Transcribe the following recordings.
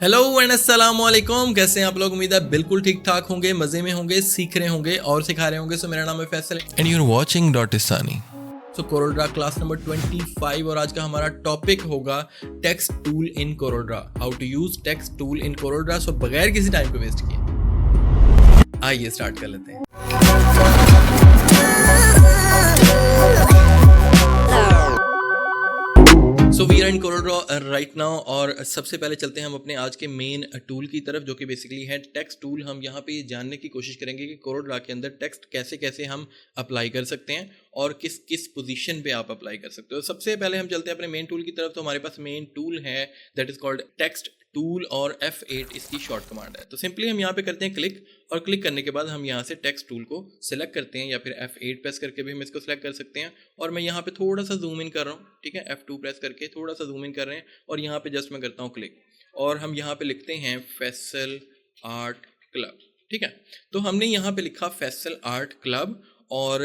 Hello and अस्सलाम वालेकुम। कैसे हैं आप लोग? उम्मीद है बिल्कुल ठीक ठाक होंगे, मज़े में होंगे, सीख रहे होंगे और सिखा रहे होंगे। सो मेरा नाम है Faisal and you're watching Dot Isani. So CorelDRAW class number 25 और आज का हमारा टॉपिक होगा text tool in CorelDRAW, how to use text tool in CorelDRAW. So बगैर किसी टाइम को वेस्ट किए आइए स्टार्ट कर लेते हैं। So we are in CorelDRAW right now और सबसे पहले चलते हैं हम अपने आज के मेन टूल की तरफ, जो कि बेसिकली है टेक्स्ट टूल। हम यहाँ पे जानने की कोशिश करेंगे कि कोरोड्रा के अंदर टेक्स्ट कैसे कैसे हम अप्लाई कर सकते हैं और किस किस पोजीशन पे आप अप्लाई कर सकते हो। सबसे पहले हम चलते हैं अपने मेन टूल की तरफ। तो हमारे पास मेन टूल है that is called text tool और F8 इसकी शॉर्ट कमांड है। तो सिंपली हम यहाँ पे करते हैं क्लिक और क्लिक करने के बाद हम यहाँ से टेक्स्ट टूल को सिलेक्ट करते हैं या फिर F8 प्रेस करके भी हम इसको सिलेक्ट कर सकते हैं। और मैं यहाँ पे थोड़ा सा जूम इन कर रहा हूँ, ठीक है, F2 प्रेस करके थोड़ा सा जूम इन कर रहे हैं और यहाँ पे जस्ट मैं करता हूँ क्लिक और हम यहाँ पे लिखते हैं फैसल आर्ट क्लब। ठीक है, तो हमने यहाँ पे लिखा फैसल आर्ट क्लब और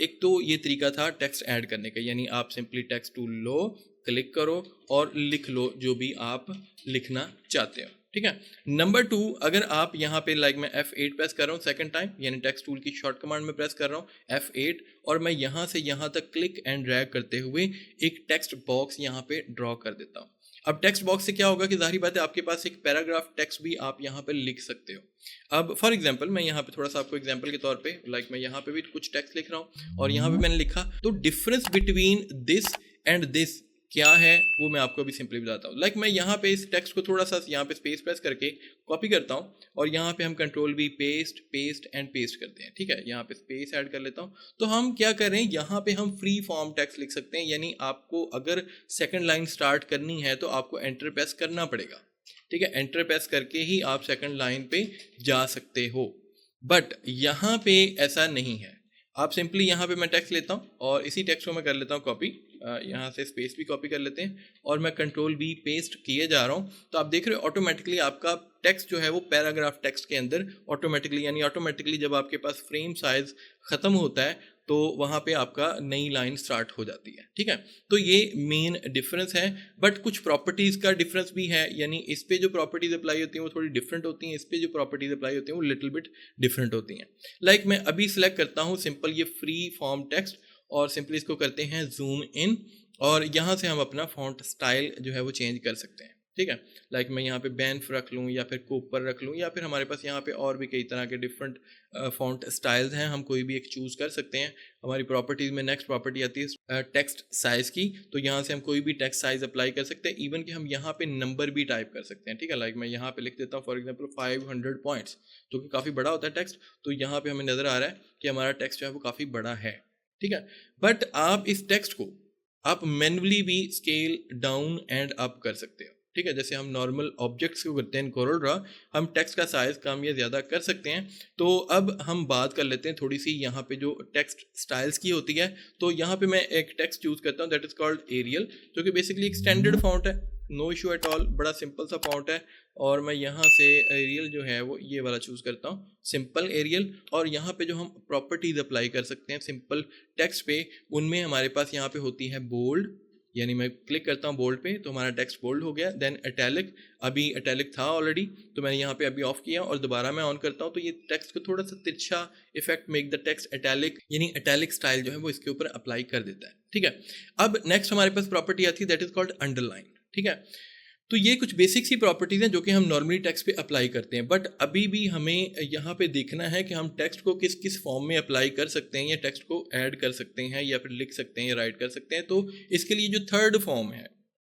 एक तो ये तरीका था टेक्स्ट ऐड करने का, यानी आप सिंपली टेक्स्ट टूल लो, क्लिक करो और लिख लो जो भी आप लिखना चाहते हो। ठीक है, नंबर 2, अगर आप यहाँ पे मैं F8 प्रेस कर रहा हूँ सेकंड टाइम, यानी टेक्स्ट टूल की शॉर्ट कमांड में प्रेस कर रहा हूँ F8 और मैं यहाँ से यहाँ तक क्लिक एंड ड्रैग करते हुए एक टेक्स्ट बॉक्स यहाँ पे ड्रॉ कर देता हूँ। अब टेक्स्ट बॉक्स से क्या होगा कि जाहिर बात है आपके पास एक पैराग्राफ टेक्स्ट भी आप यहाँ पे लिख सकते हो। अब फॉर एग्जांपल मैं यहाँ पे थोड़ा सा आपको एग्जांपल के तौर पे मैं यहाँ पे भी कुछ टेक्स्ट लिख रहा हूँ और यहाँ पे मैंने लिखा, तो difference between this and this क्या है वो मैं आपको अभी सिंपली बताता हूँ। मैं यहाँ पे इस टेक्स्ट को थोड़ा सा यहाँ पे स्पेस प्रेस करके कॉपी करता हूँ और यहाँ पे हम control V paste paste and paste करते हैं। ठीक है, यहाँ पे स्पेस ऐड कर लेता हूँ। तो हम क्या कर रहे हैं, यहाँ पे हम फ्री फॉर्म टेक्स्ट लिख सकते हैं, यानी आपको अगर सेकंड लाइन स्टार्ट करनी है तो आपको एंटर प्रेस करना पड़ेगा। ठीक है, एंटर प्रेस करके ही आप सेकंड लाइन पे जा सकते हो, बट यहाँ पे ऐसा नहीं है। आप सिंपली यहाँ पे मैं टेक्स्ट लेता हूँ और इसी टेक्स्ट को मैं कर लेता हूँ कॉपी, यहाँ से स्पेस भी कॉपी कर लेते हैं और मैं कंट्रोल V पेस्ट किए जा रहा हूँ। तो आप देख रहे हो ऑटोमेटिकली आपका टेक्स्ट जो है वो पैराग्राफ टेक्स्ट के अंदर ऑटोमेटिकली, यानी ऑटोमेटिकली जब आपके पास फ्रेम साइज ख़त्म होता है तो वहाँ पे आपका नई लाइन स्टार्ट हो जाती है। ठीक है, तो ये मेन डिफरेंस है, बट कुछ प्रॉपर्टीज़ का डिफरेंस भी है, यानी इस पे जो प्रॉपर्टीज़ अप्लाई होती हैं वो थोड़ी डिफरेंट होती हैं, इस पे जो प्रॉपर्टीज़ अप्लाई होती हैं वो लिटिल बिट डिफरेंट होती हैं। मैं अभी सिलेक्ट करता हूँ सिंपल ये फ्री फॉर्म टेक्स्ट और सिंपली इसको करते हैं जूम इन और यहाँ से हम अपना फॉन्ट स्टाइल जो है वो चेंज कर सकते हैं। ठीक है, मैं यहाँ पे बैनफ रख लूँ या फिर कोपर रख लूँ या फिर हमारे पास यहाँ पे और भी कई तरह के डिफरेंट फॉन्ट स्टाइल्स हैं, हम कोई भी एक चूज़ कर सकते हैं। हमारी प्रॉपर्टीज़ में नेक्स्ट प्रॉपर्टी आती है टेक्स्ट साइज़ की, तो यहाँ से हम कोई भी टेक्स्ट साइज़ अप्लाई कर सकते हैं, इवन कि हम यहाँ पे नंबर भी टाइप कर सकते हैं। ठीक है, मैं यहाँ पे लिख देता हूँ फॉर एग्जाम्पल 500 पॉइंट्स, जो कि काफ़ी बड़ा होता है टेक्स्ट, तो यहाँ पे हमें नज़र आ रहा है कि हमारा टेक्स्ट जो है वो काफ़ी बड़ा है। ठीक है, बट आप इस टेक्स्ट को आप मैन्युअली भी स्केल डाउन एंड अप कर सकते हो। ठीक है, जैसे हम नॉर्मल ऑब्जेक्ट्स को करते हैं कोरोड्रा, हम टेक्स्ट का साइज कम या ज़्यादा कर सकते हैं। तो अब हम बात कर लेते हैं थोड़ी सी यहाँ पे जो टेक्स्ट स्टाइल्स की होती है। तो यहाँ पे मैं एक टेक्स्ट चूज़ करता हूँ दैट इज़ कॉल्ड एरियल, जो कि बेसिकली एक स्टैंडर्ड फॉन्ट है, नो इशू एट ऑल, बड़ा सिंपल सा फॉन्ट है। और मैं यहाँ से एरियल जो है वो ये वाला चूज़ करता हूँ, सिंपल एरियल। और यहाँ पे जो हम प्रॉपर्टीज़ अप्लाई कर सकते हैं सिंपल टेक्स्ट पे, उनमें हमारे पास यहाँ पे होती है बोल्ड, यानी मैं क्लिक करता हूँ बोल्ड पे तो हमारा टेक्स्ट बोल्ड हो गया। देन इटैलिक, अभी इटैलिक था ऑलरेडी तो मैंने यहाँ पे अभी ऑफ किया और दोबारा मैं ऑन करता हूँ तो ये टेक्स्ट को थोड़ा सा तिरछा effect, make the text italic, यानी इटैलिक स्टाइल जो है वो इसके ऊपर अप्लाई कर देता है। ठीक है, अब नेक्स्ट हमारे पास प्रॉपर्टी आती है दैट इज कॉल्ड अंडरलाइन। ठीक है, तो ये कुछ बेसिक सी प्रॉपर्टीज़ हैं जो कि हम नॉर्मली टेक्स्ट पे अप्लाई करते हैं, बट अभी भी हमें यहाँ पे देखना है कि हम टेक्स्ट को किस किस फॉर्म में अप्लाई कर सकते हैं, या टेक्स्ट को ऐड कर सकते हैं या फिर लिख सकते हैं या राइट कर सकते हैं। तो इसके लिए जो थर्ड फॉर्म है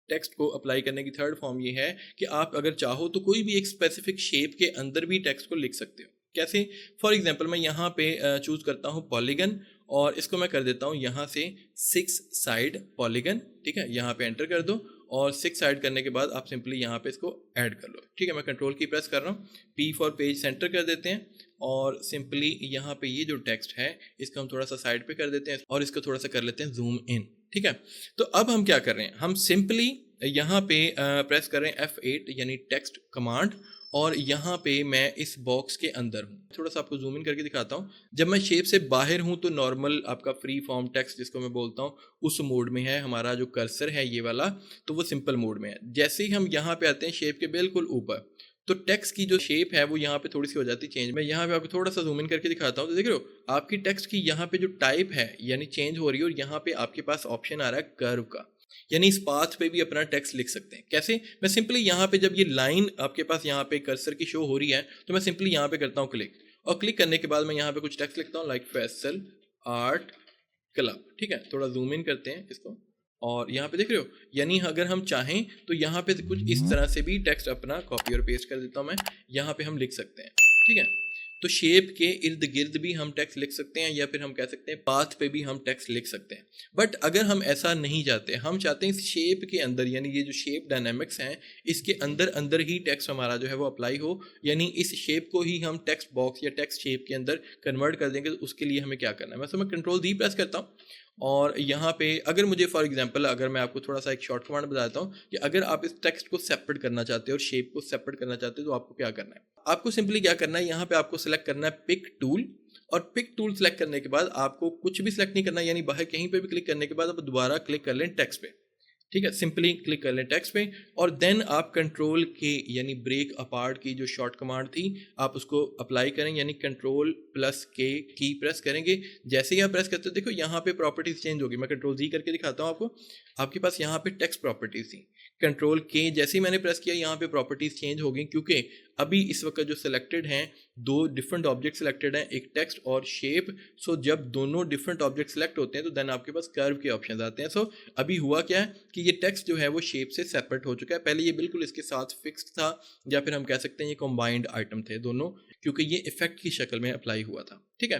टेक्स्ट को अप्लाई करने की, थर्ड फॉर्म ये है कि आप अगर चाहो तो कोई भी एक स्पेसिफिक शेप के अंदर भी टेक्स्ट को लिख सकते हो। कैसे? फॉर एग्जाम्पल मैं यहाँ पे चूज़ करता हूँ पॉलीगन और इसको मैं कर देता हूँ यहाँ से 6 साइड पॉलीगन। ठीक है, यहाँ पे एंटर कर दो और 6 साइड करने के बाद आप सिंपली यहाँ पे इसको ऐड कर लो। ठीक है, मैं कंट्रोल की प्रेस कर रहा हूँ, P फॉर पेज सेंटर कर देते हैं और सिंपली यहाँ पे ये जो टेक्स्ट है इसको हम थोड़ा सा साइड पे कर देते हैं और इसको थोड़ा सा कर लेते हैं जूम इन। ठीक है, तो अब हम क्या कर रहे हैं, हम सिंपली यहाँ पे प्रेस करें F8 यानी टेक्स्ट कमांड, और यहाँ पे मैं इस बॉक्स के अंदर हूँ। थोड़ा सा आपको जूम इन करके दिखाता हूँ। जब मैं शेप से बाहर हूँ तो नॉर्मल आपका फ्री फॉर्म टेक्स्ट जिसको मैं बोलता हूँ उस मोड में है। हमारा जो कर्सर है ये वाला, तो वो सिंपल मोड में है। जैसे ही हम यहाँ पे आते हैं शेप के बिल्कुल ऊपर, तो टेक्स्ट की जो शेप है वो यहाँ पे थोड़ी सी हो जाती है चेंज। मैं यहाँ पे आपको थोड़ा सा जूम इन करके दिखाता हूँ, तो देख रहे हो आपकी टेक्स्ट की यहाँ पे जो टाइप है यानी चेंज हो रही है, और यहाँ पे आपके पास ऑप्शन आ रहा है कर्व का, यानी इस पाथ पे भी अपना टेक्स्ट लिख सकते हैं। कैसे? मैं सिंपली यहाँ पे जब ये लाइन आपके पास यहाँ पे कर्सर की शो हो रही है, तो मैं सिंपली यहाँ पे करता हूँ क्लिक, और क्लिक करने के बाद मैं यहाँ पे कुछ टेक्स्ट लिखता हूँ लाइक फैसल आर्ट क्लब। ठीक है, थोड़ा जूम इन करते हैं इसको, और यहाँ पे देख रहे हो, यानी अगर हम चाहें तो यहाँ पे कुछ इस तरह से भी टेक्स्ट अपना कॉपी और पेस्ट कर देता हूँ मैं, यहाँ पे हम लिख सकते हैं। ठीक है, तो शेप के इर्द गिर्द भी हम टेक्स्ट लिख सकते हैं, या फिर हम कह सकते हैं पाथ पे भी हम टेक्स्ट लिख सकते हैं। बट अगर हम ऐसा नहीं चाहते, हम चाहते हैं इस शेप के अंदर, यानी ये जो शेप डायनामिक्स हैं इसके अंदर अंदर ही टेक्स्ट हमारा जो है वो अप्लाई हो, यानी इस शेप को ही हम टेक्स्ट बॉक्स या टेक्स्ट शेप के अंदर कन्वर्ट कर देंगे। तो उसके लिए हमें क्या करना है, मैं कंट्रोल D प्रेस करता हूँ, और यहाँ पे अगर मुझे फॉर एग्जांपल, अगर मैं आपको थोड़ा सा एक शॉर्ट कमांड बताता हूँ कि अगर आप इस टेक्स्ट को सेपरेट करना चाहते हो और शेप को सेपरेट करना चाहते हो, तो आपको क्या करना है, आपको सिंपली क्या करना है, यहाँ पे आपको सिलेक्ट करना है पिक टूल, और पिक टूल सेलेक्ट करने के बाद आपको कुछ भी सिलेक्ट नहीं करना, यानी बाहर कहीं पे भी क्लिक करने के बाद आप दोबारा क्लिक कर लें टेक्स्ट पे। ठीक है, सिंपली क्लिक कर लें टेक्स्ट पे, और देन आप कंट्रोल के यानी ब्रेक अपार्ट की जो शॉर्ट कमांड थी आप उसको अप्लाई करें, यानी कंट्रोल प्लस के की प्रेस करेंगे। जैसे ही आप प्रेस करते हो देखो यहाँ पे प्रॉपर्टीज चेंज होगी। मैं कंट्रोल जी करके दिखाता हूँ आपको, आपके पास यहाँ पे टेक्स्ट प्रॉपर्टीज थी, कंट्रोल के जैसे ही मैंने प्रेस किया यहाँ पे प्रॉपर्टीज चेंज हो गई, क्योंकि अभी इस वक्त जो सिलेक्टेड हैं दो डिफरेंट ऑब्जेक्ट सिलेक्टेड हैं, एक टेक्स्ट और शेप। सो जब दोनों डिफरेंट ऑब्जेक्ट सिलेक्ट होते हैं तो देन आपके पास कर्व के ऑप्शन आते हैं। सो अभी हुआ क्या है कि ये टेक्स्ट जो है वो शेप से सेपरेट हो चुका है। पहले ये बिल्कुल इसके साथ फिक्स्ड था, या फिर हम कह सकते हैं ये कॉम्बाइंड आइटम थे दोनों, क्योंकि ये इफेक्ट की शक्ल में अप्लाई हुआ था। ठीक है,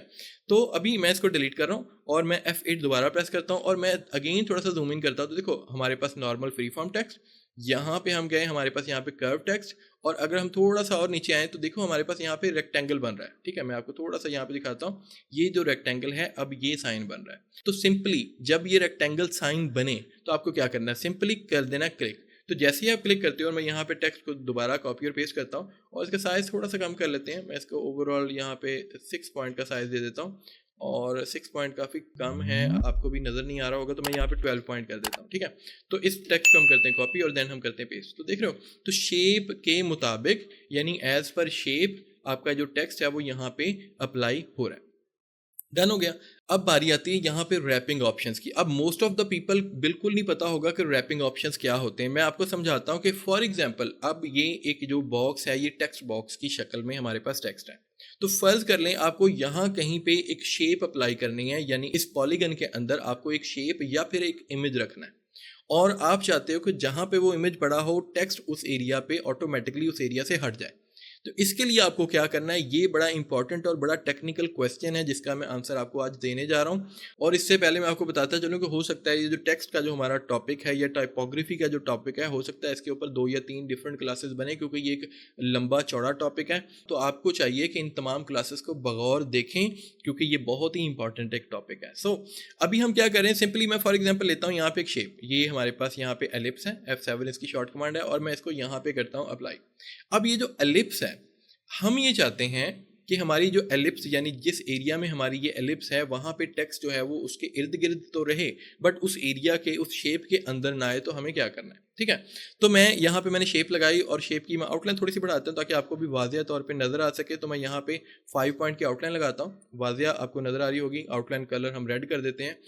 तो अभी मैं इसको डिलीट कर रहा हूँ और मैं F8 दोबारा प्रेस करता हूँ, और मैं अगेन थोड़ा सा जूम इन करता हूँ, तो देखो हमारे पास नॉर्मल फ्री फॉर्म टेक्स्ट, यहाँ पे हम गए हमारे पास यहाँ पे कर्व टेक्स्ट, और अगर हम थोड़ा सा और नीचे आए तो देखो हमारे पास यहाँ पे रेक्टेंगल बन रहा है। ठीक है, मैं आपको थोड़ा सा यहाँ पे दिखाता हूँ, ये जो रेक्टेंगल है अब ये साइन बन रहा है। तो सिंपली जब ये रेक्टेंगल साइन बने तो आपको क्या करना है, सिंपली कर देना क्लिक। तो जैसे ही आप क्लिक करते हो, और मैं यहाँ पे टेक्स्ट को दोबारा कॉपी और पेस्ट करता हूँ, और इसका साइज़ थोड़ा सा कम कर लेते हैं। मैं इसको ओवरऑल यहाँ पे 6 पॉइंट का साइज़ दे देता हूँ, और 6 पॉइंट काफ़ी कम है, आपको भी नज़र नहीं आ रहा होगा, तो मैं यहाँ पे 12 पॉइंट कर देता हूँ। ठीक है, तो इस टेक्स्ट को हम करते हैं कॉपी, और देन हम करते हैं पेस्ट। तो देख रहे हो, तो शेप के मुताबिक यानी एज पर शेप आपका जो टेक्स्ट है वो यहाँ पे अप्लाई हो रहा है। डन हो गया। अब बारी आती है यहाँ पे रैपिंग ऑप्शंस की। अब मोस्ट ऑफ द पीपल बिल्कुल नहीं पता होगा कि रैपिंग ऑप्शंस क्या होते हैं। मैं आपको समझाता हूँ कि फॉर एग्जांपल अब ये एक जो बॉक्स है ये टेक्स्ट बॉक्स की शक्ल में हमारे पास टेक्स्ट है। तो फर्ज कर लें आपको यहाँ कहीं पे एक शेप अप्लाई करनी है, यानी इस पॉलीगन के अंदर आपको एक शेप या फिर एक इमेज रखना है, और आप चाहते हो कि जहाँ पे वो इमेज पड़ा हो टेक्स्ट उस एरिया पे ऑटोमेटिकली उस एरिया से हट जाए। तो इसके लिए आपको क्या करना है, ये बड़ा इंपॉर्टेंट और बड़ा टेक्निकल क्वेश्चन है जिसका मैं आंसर आपको आज देने जा रहा हूँ। और इससे पहले मैं आपको बताता चलूँ कि हो सकता है ये जो टेक्स्ट का जो हमारा टॉपिक है या टाइपोग्राफी का जो टॉपिक है, हो सकता है इसके ऊपर 2 या 3 डिफरेंट क्लासेस बने, क्योंकि ये एक लंबा चौड़ा टॉपिक है। तो आपको चाहिए कि इन तमाम क्लासेस को बगौर देखें, क्योंकि ये बहुत ही इंपॉर्टेंट एक टॉपिक है। सो अभी हम क्या करें, सिंपली मैं फॉर एग्जाम्पल लेता हूँ यहाँ पे एक शेप, ये हमारे पास यहाँ पे एलिप्स है, F7 इसकी शॉर्ट कमांड है, और मैं इसको यहाँ पे करता हूँ अप्लाई। अब ये जो एलिप्स है, हम ये चाहते हैं कि हमारी जो एलिप्स यानी जिस एरिया में हमारी ये एलिप्स है वहाँ पे टेक्स्ट जो है वो उसके इर्द गिर्द तो रहे, बट उस एरिया के उस शेप के अंदर ना आए। तो हमें क्या करना है, ठीक है, तो मैं यहाँ पे मैंने शेप लगाई, और शेप की मैं आउटलाइन थोड़ी सी बढ़ाता हूँ ताकि आपको भी वाजिया तौर पे नज़र आ सके। तो मैं यहाँ पे 5 पॉइंट की आउटलाइन लगाता हूँ, वाजिया आपको नज़र आ रही होगी। आउटलाइन कलर हम रेड कर देते हैं।